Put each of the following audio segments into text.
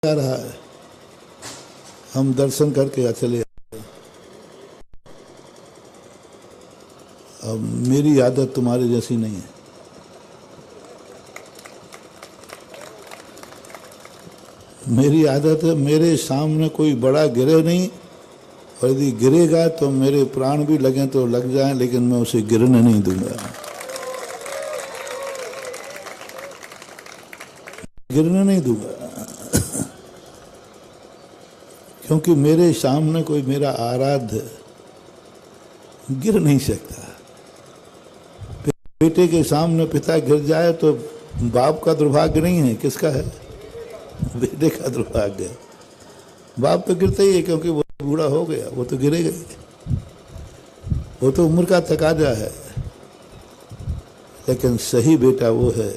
जा रहा है, हम दर्शन करके चले। अब मेरी आदत तुम्हारी जैसी नहीं है। मेरी आदत है मेरे सामने कोई बड़ा गिरे नहीं, और यदि गिरेगा तो मेरे प्राण भी लगें तो लग जाएं, लेकिन मैं उसे गिरने नहीं दूंगा। गिरने नहीं दूंगा, क्योंकि मेरे सामने कोई मेरा आराध्य गिर नहीं सकता। बेटे के सामने पिता गिर जाए तो बाप का दुर्भाग्य नहीं है, किसका है? बेटे का दुर्भाग्य है। बाप तो गिरता ही है, क्योंकि वो बूढ़ा हो गया, वो तो गिरेगा ही, वो तो उम्र का तकाजा है। लेकिन सही बेटा वो है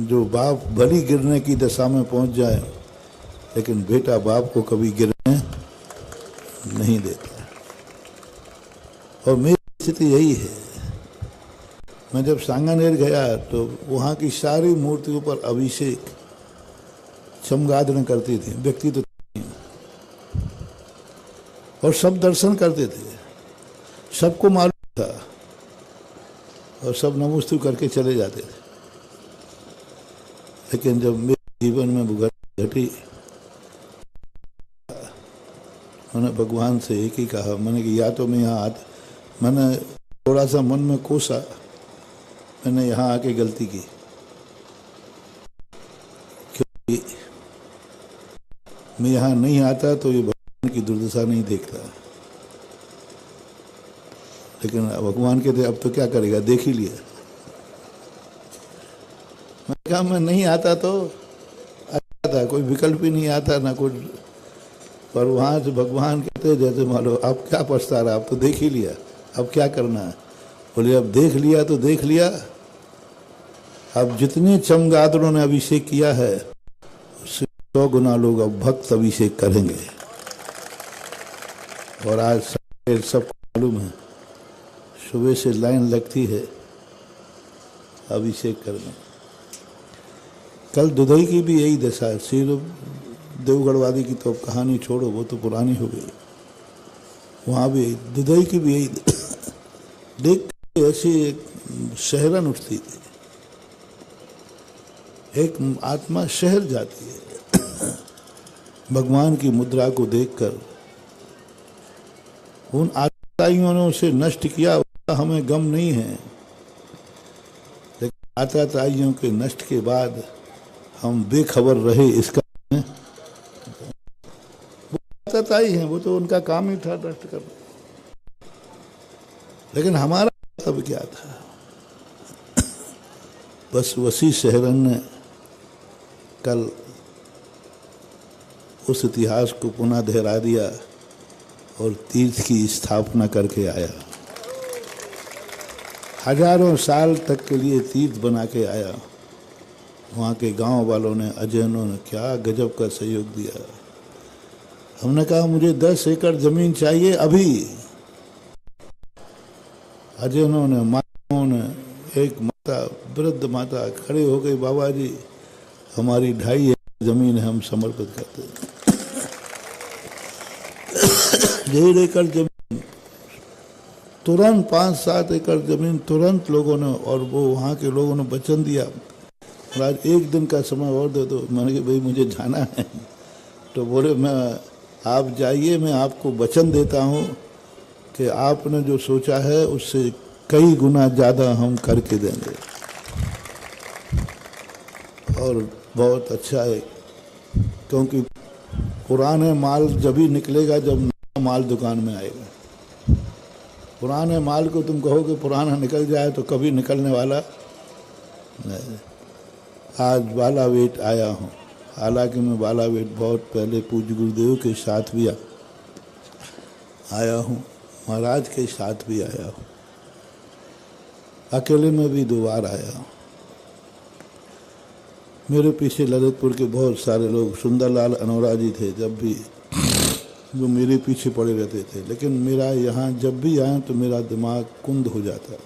जो बाप भली गिरने की दशा में पहुंच जाए, लेकिन बेटा बाप को कभी गिरने नहीं देता। और मेरी स्थिति यही है। मैं जब सांगानेर गया तो वहाँ की सारी मूर्तियों पर अभिषेक चमगादड़ करती थी, व्यक्ति तो नहीं, और सब दर्शन करते थे, सबको मालूम था, और सब नमस्तु करके चले जाते थे। लेकिन जब मेरे जीवन में भुगत घटी, मैंने भगवान से एक ही कहा, मैंने कि या तो मैं यहाँ मैंने थोड़ा सा मन में कोसा, मैंने यहाँ आके गलती की, क्योंकि मैं यहाँ नहीं आता तो ये भगवान की दुर्दशा नहीं देखता। लेकिन भगवान कहते अब तो क्या करेगा, देख ही लिया। मैं कहा मैं नहीं आता तो अच्छा था, कोई विकल्प ही नहीं आता ना कुछ। पर वहाँ से भगवान कहते जैसे मान लो अब क्या पछता रहा, अब तो देख ही लिया, अब क्या करना है। बोले अब देख लिया तो देख लिया, अब जितने चमगादड़ों ने अभिषेक किया है उससे 100 गुना लोग अब भक्त अभिषेक करेंगे। और आज सबको मालूम है, सुबह से लाइन लगती है अभिषेक करने। कल दुधई की भी यही दशा है। श्री देवगढ़वादी की तो अब कहानी छोड़ो, वो तो पुरानी हो गई। वहाँ भी दुधई की भी यही देख ऐसी एक शहरन उठती थी, एक आत्मा शहर जाती है भगवान की मुद्रा को देखकर। उन आताताइयों ने उसे नष्ट किया, उसका हमें गम नहीं है, लेकिन आताताइयों के नष्ट के बाद हम बेखबर रहे, इसका वो आताताई हैं, वो तो उनका काम ही था नष्ट करना। लेकिन हमारा तब क्या था? बस वसी शहरन ने कल उस इतिहास को पुनः दोहरा दिया और तीर्थ की स्थापना करके आया। हजारों साल तक के लिए तीर्थ बना के आया। वहाँ के गांव वालों ने, अजैनों ने क्या गजब का सहयोग दिया। हमने कहा मुझे 10 एकड़ जमीन चाहिए अभी। अजैनों ने, माताओं ने, एक माता, वृद्ध माता खड़े हो गई, बाबा जी हमारी 2.5 एकड़ जमीन है, हम समर्पित करते हैं। 1.5 एकड़ जमीन तुरंत, 5-7 एकड़ जमीन तुरंत लोगों ने, और वो वहाँ के लोगों ने वचन दिया और आज 1 दिन का समय और दे दो। मैंने कहा भाई मुझे जाना है। तो बोले मैं आप जाइए, मैं आपको वचन देता हूँ कि आपने जो सोचा है उससे कई गुना ज़्यादा हम करके देंगे। और बहुत अच्छा है, क्योंकि पुराने माल जब ही निकलेगा जब नया माल दुकान में आएगा। पुराने माल को तुम कहोगे पुराना निकल जाए तो कभी निकलने वाला नहीं। आज बालावेट आया हूँ, हालांकि मैं बालावेट बहुत पहले पूज्य गुरुदेव के साथ भी आया हूँ, महाराज के साथ भी आया हूँ, अकेले में भी 2 बार आया हूँ। मेरे पीछे ललितपुर के बहुत सारे लोग, सुंदरलाल अनोरा जी थे, जब भी वो मेरे पीछे पड़े रहते थे। लेकिन मेरा यहाँ जब भी आए तो मेरा दिमाग कुंद हो जाता,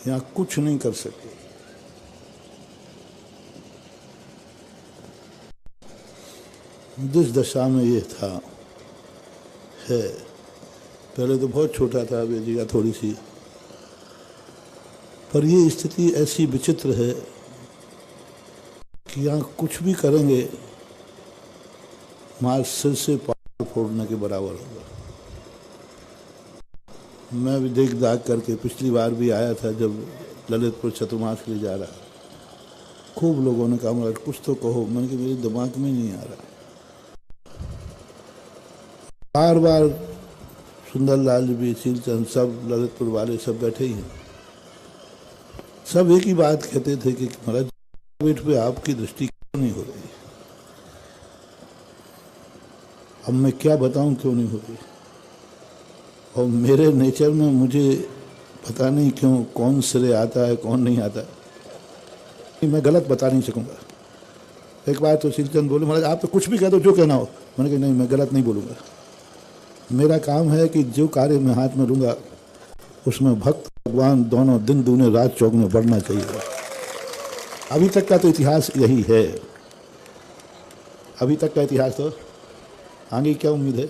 यहाँ कुछ नहीं कर सके। जिस दशा में ये था है, पहले तो बहुत छोटा था, अब ये जगह थोड़ी सी, पर ये स्थिति ऐसी विचित्र है कि यहाँ कुछ भी करेंगे मार सिर से पार फोड़ने के बराबर होगा। मैं भी देख दाग करके पिछली बार भी आया था जब ललितपुर चतुर्मास के लिए जा रहा, खूब लोगों ने कहा महाराज कुछ तो कहो, मैंने कि मेरे दिमाग में नहीं आ रहा। बार बार सुंदरलाल भी, शीलचंद, सब ललितपुर वाले सब बैठे ही हैं, सब एक ही बात कहते थे कि महाराज बेट पे आपकी दृष्टि क्यों नहीं हो रही। अब मैं क्या बताऊं क्यों नहीं हो रही। और मेरे नेचर में मुझे पता नहीं क्यों कौन सिरे आता है कौन नहीं आता, मैं गलत बता नहीं सकूंगा। एक बार तो शीलचंद बोले महाराज आप तो कुछ भी कह दो जो कहना हो, मैंने कहा नहीं मैं गलत नहीं बोलूँगा। मेरा काम है कि जो कार्य मैं हाथ में लूँगा उसमें भक्त भगवान दोनों दिन दूने रात चौगुने बढ़ना चाहिए। अभी तक का तो इतिहास यही है, अभी तक का इतिहास। तो आगे क्या उम्मीद है?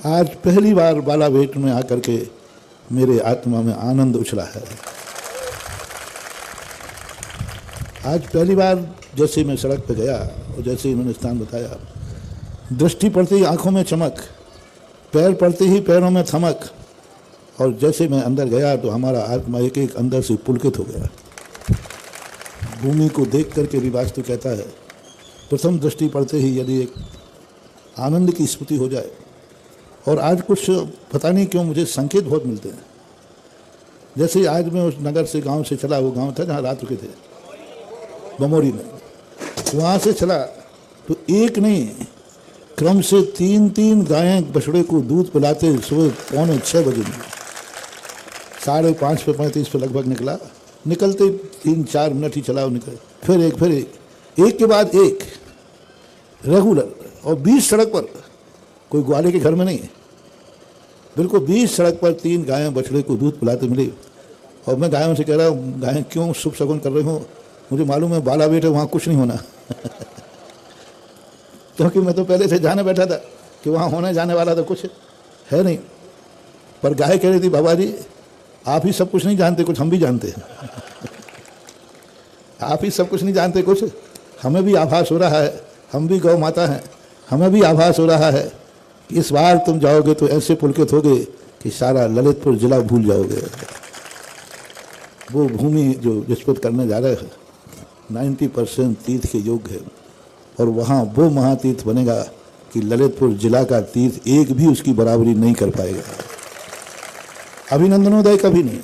आज पहली बार बालावेट में आकर के मेरे आत्मा में आनंद उछला है। आज पहली बार जैसे मैं सड़क पर गया और जैसे इन्होंने स्थान बताया, दृष्टि पड़ते ही आंखों में चमक, पैर पड़ते ही पैरों में थमक, और जैसे मैं अंदर गया तो हमारा आत्मा एक एक अंदर से पुलकित हो गया। भूमि को देख करके भी वास्तु कहता है प्रथम दृष्टि पड़ते ही यदि एक आनंद की स्मृति हो जाए। और आज कुछ पता नहीं क्यों मुझे संकेत बहुत मिलते हैं। जैसे आज मैं उस नगर से गांव से चला, वो गांव था जहाँ रात रुके थे बमोरी में, वहाँ से चला तो एक नहीं क्रम से 3-3 गायें बछड़े को दूध पिलाते सुबह 5:45 बजे, 5:30 पे 35 पे लगभग निकला। निकलते 3-4 मिनट ही चला, निकल फिर एक के बाद एक रेगुलर, और 20 सड़क पर, कोई ग्वाले के घर में नहीं, बिल्कुल 20 सड़क पर 3 गायें बछड़े को दूध पिलाते मिली। और मैं गायों से कह रहा हूँ गायें क्यों शुभ शगुन कर रही हूँ, मुझे मालूम है बाला बेटे वहाँ कुछ नहीं होना क्योंकि मैं तो पहले से जाने बैठा था कि वहाँ होने जाने वाला तो कुछ है नहीं। पर गाय कह रही थी बाबा जी आप ही सब कुछ नहीं जानते, कुछ हम भी जानते हैं आप ही सब कुछ नहीं जानते, कुछ हमें भी आभास हो रहा है, हम भी गौ माता हैं, हमें भी आभास हो रहा है कि इस बार तुम जाओगे तो ऐसे पुलकित होगे कि सारा ललितपुर जिला भूल जाओगे। वो भूमि जो जिस पर करने जा रहे हैं 90% तीर्थ के योग्य है, और वहाँ वो महातीर्थ बनेगा कि ललितपुर जिला का तीर्थ एक भी उसकी बराबरी नहीं कर पाएगा। अभिनंदनोदय कभी नहीं।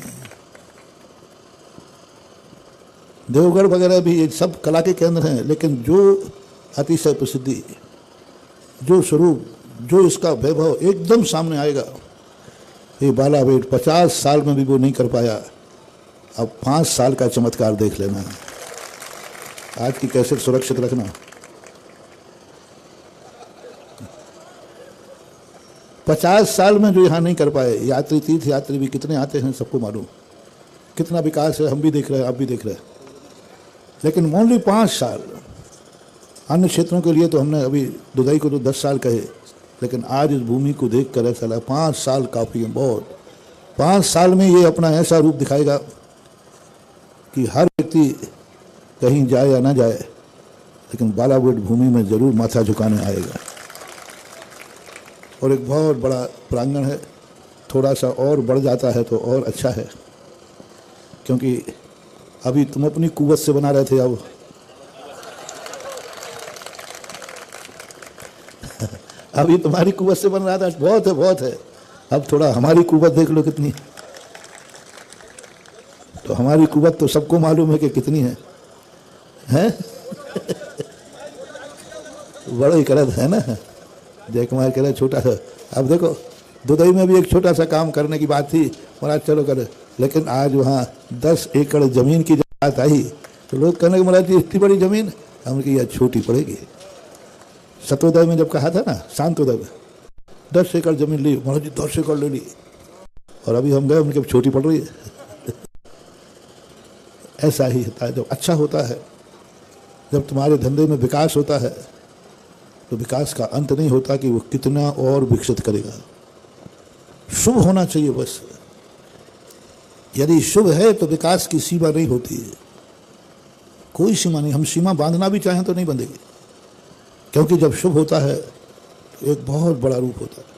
देवगढ़ वगैरह भी ये सब कला के केंद्र हैं, लेकिन जो अतिशय प्रसिद्धि, जो स्वरूप, जो इसका वैभव एकदम सामने आएगा, ये बालावेट 50 साल में भी वो नहीं कर पाया। अब 5 साल का चमत्कार देख लेना। आज की कैसेट सुरक्षित रखना। 50 साल में जो यहाँ नहीं कर पाए, यात्री तीर्थ यात्री भी कितने आते हैं सबको मालूम, कितना विकास है, हम भी देख रहे हैं, आप भी देख रहे हैं। लेकिन ओनली 5 साल। अन्य क्षेत्रों के लिए तो हमने अभी दुधई को तो 10 साल कहे, लेकिन आज इस भूमि को देख कर ऐसा लगा 5 साल काफ़ी है, बहुत। 5 साल में ये अपना ऐसा रूप दिखाएगा कि हर व्यक्ति कहीं जाए या ना जाए, लेकिन बालावेट भूमि में ज़रूर माथा झुकाने आएगा। और एक बहुत बड़ा प्रांगण है, थोड़ा सा और बढ़ जाता है तो और अच्छा है, क्योंकि अभी तुम अपनी कुव्वत से बना रहे थे, अब अभी तुम्हारी कुव्वत से बन रहा था, बहुत है बहुत है। अब थोड़ा हमारी कुव्वत देख लो कितनी। तो हमारी कुव्वत तो सबको मालूम है कि कितनी है, हैं? बड़ा ही करद है ना। जय कुमार कह रहे छोटा सा। अब देखो दुधई में भी एक छोटा सा काम करने की बात थी, महाराज चलो करे, लेकिन आज वहाँ 10 एकड़ जमीन की बात आई तो लोग कहने के महाराज जी इतनी बड़ी जमीन, हमने कहा यह छोटी पड़ेगी। सतोदय में जब कहा था ना, शांतोदय में 10 एकड़ जमीन ली, महाराज जी 10 एकड़ ले ली, और अभी हम गए उनके छोटी पड़ रही है ऐसा ही होता है। जब अच्छा होता है, जब तुम्हारे धंधे में विकास होता है, तो विकास का अंत नहीं होता कि वो कितना और विकसित करेगा। शुभ होना चाहिए बस। यदि शुभ है तो विकास की सीमा नहीं होती है, कोई सीमा नहीं। हम सीमा बांधना भी चाहें तो नहीं बंधेगी, क्योंकि जब शुभ होता है तो एक बहुत बड़ा रूप होता है।